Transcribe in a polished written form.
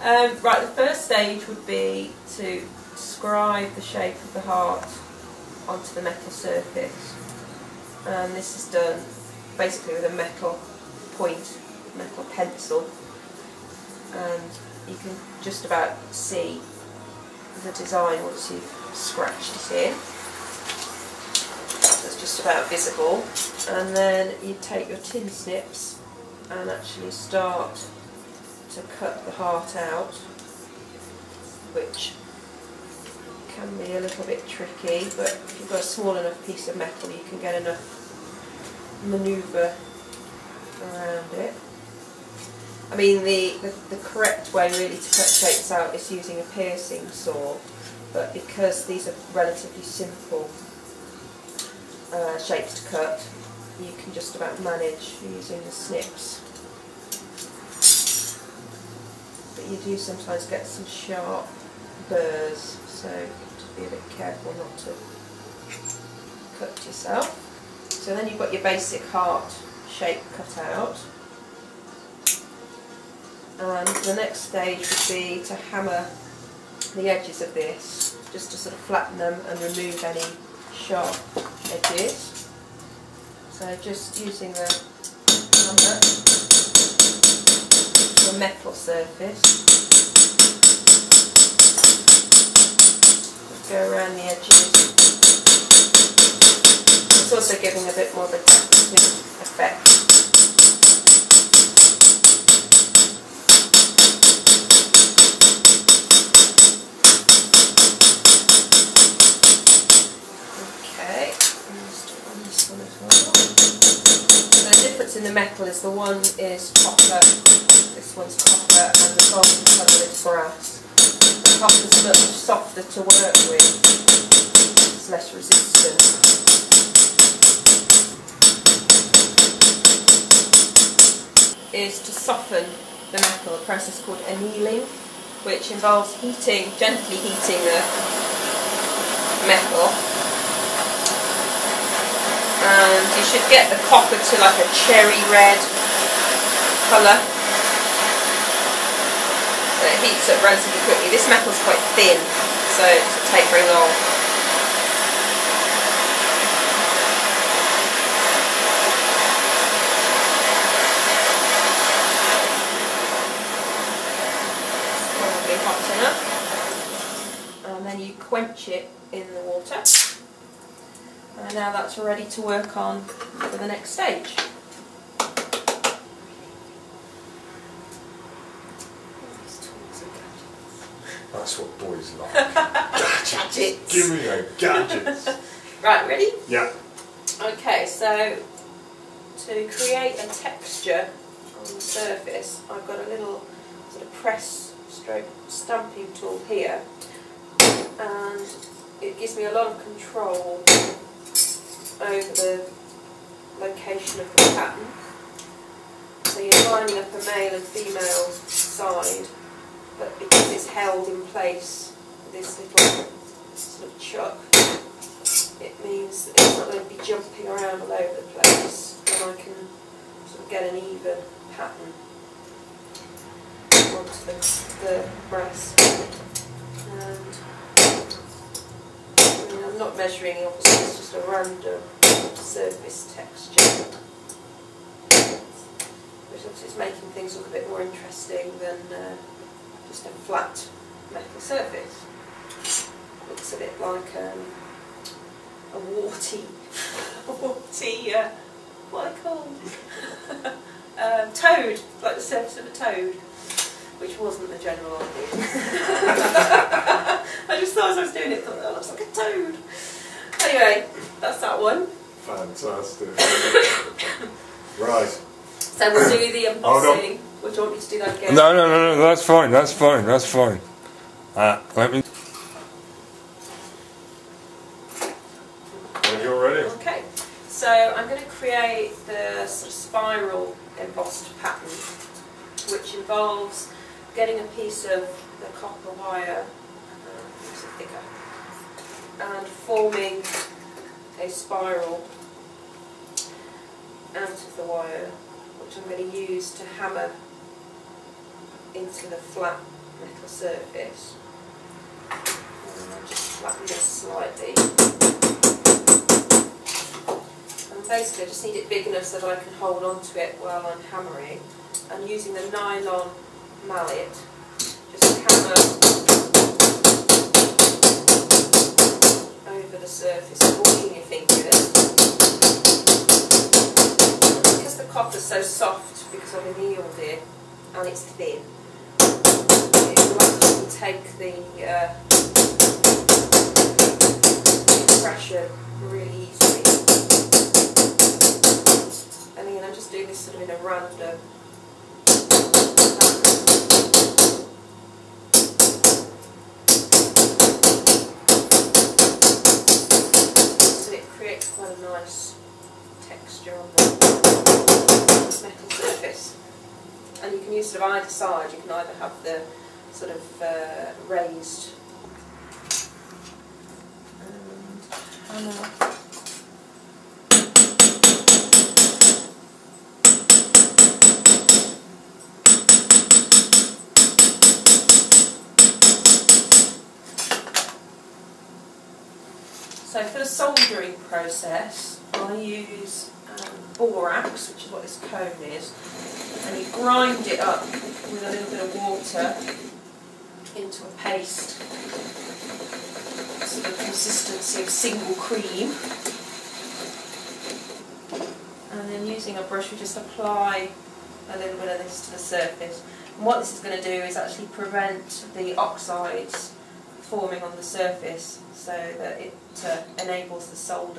Right, the first stage would be to describe the shape of the heart onto the metal surface. And this is done basically with a metal point, metal pencil. And you can just about see the design once you've scratched it in. So it's just about visible. And then you take your tin snips and actually start to cut the heart out, which can be a little bit tricky, but if you've got a small enough piece of metal you can get enough manoeuvre around it. I mean the correct way really to cut shapes out is using a piercing saw, but because these are relatively simple shapes to cut, you can just about manage using the snips. But you do sometimes get some sharp burrs, so you have to be a bit careful not to cut yourself. So then you've got your basic heart shape cut out. And the next stage would be to hammer the edges of this, just to sort of flatten them and remove any sharp edges. So just using the hammer, the metal surface, just go around the edges. It's also giving a bit more of a decorative effect. In the metal is the one is copper, this one's copper, and the golden colour is brass. The copper is much softer to work with, it's less resistant. Is to soften the metal, a process called annealing, which involves heating, gently heating the metal. And you should get the copper to like a cherry red colour. So it heats up relatively quickly. This metal's quite thin, so it doesn't take very long. Probably hot enough. And then you quench it in the water. And now that's ready to work on for the next stage. That's what boys like. Gadgets. Give me your gadgets. Right, ready? Yeah. Okay, so to create a texture on the surface, I've got a little sort of press stroke stamping tool here, and it gives me a lot of control over the location of the pattern. So you're lining up a male and female side, but because it's held in place with this little sort of chuck, it means that it's not going to be jumping around all over the place, and I can sort of get an even pattern onto the brass. And I'm not measuring, obviously, it's just a random surface texture, which obviously is making things look a bit more interesting than just a flat metal surface. Looks a bit like a warty, what are they called? Toad, like the surface of a toad, which wasn't the general idea. I just thought as I was doing it, I thought that looks like a toad. Anyway, that's that one. Fantastic. Right. So we'll do the embossing. Or do you want me to do that again? No, that's fine, that's fine. Let me... When you're ready. Okay, so I'm going to create the sort of spiral embossed pattern, which involves getting a piece of the copper wire, it's thicker, and forming a spiral out of the wire, which I'm going to use to hammer into the flat metal surface. And I'll just flatten this slightly. And basically I just need it big enough so that I can hold on to it while I'm hammering. And using the nylon mallet, just hammer over the surface, avoiding your fingers. Because the copper's so soft, because I've annealed it and it's thin, it will actually take the pressure really easily. And again, I'm just doing this sort of in a random quite a nice texture on the metal surface. And you can use sort of either side. You can either have the sort of raised hammer. So for the soldering process, I use borax, which is what this cone is, and you grind it up with a little bit of water into a paste, sort of consistency of single cream. And then using a brush, we just apply a little bit of this to the surface. And what this is going to do is actually prevent the oxides forming on the surface, so that it enables the solder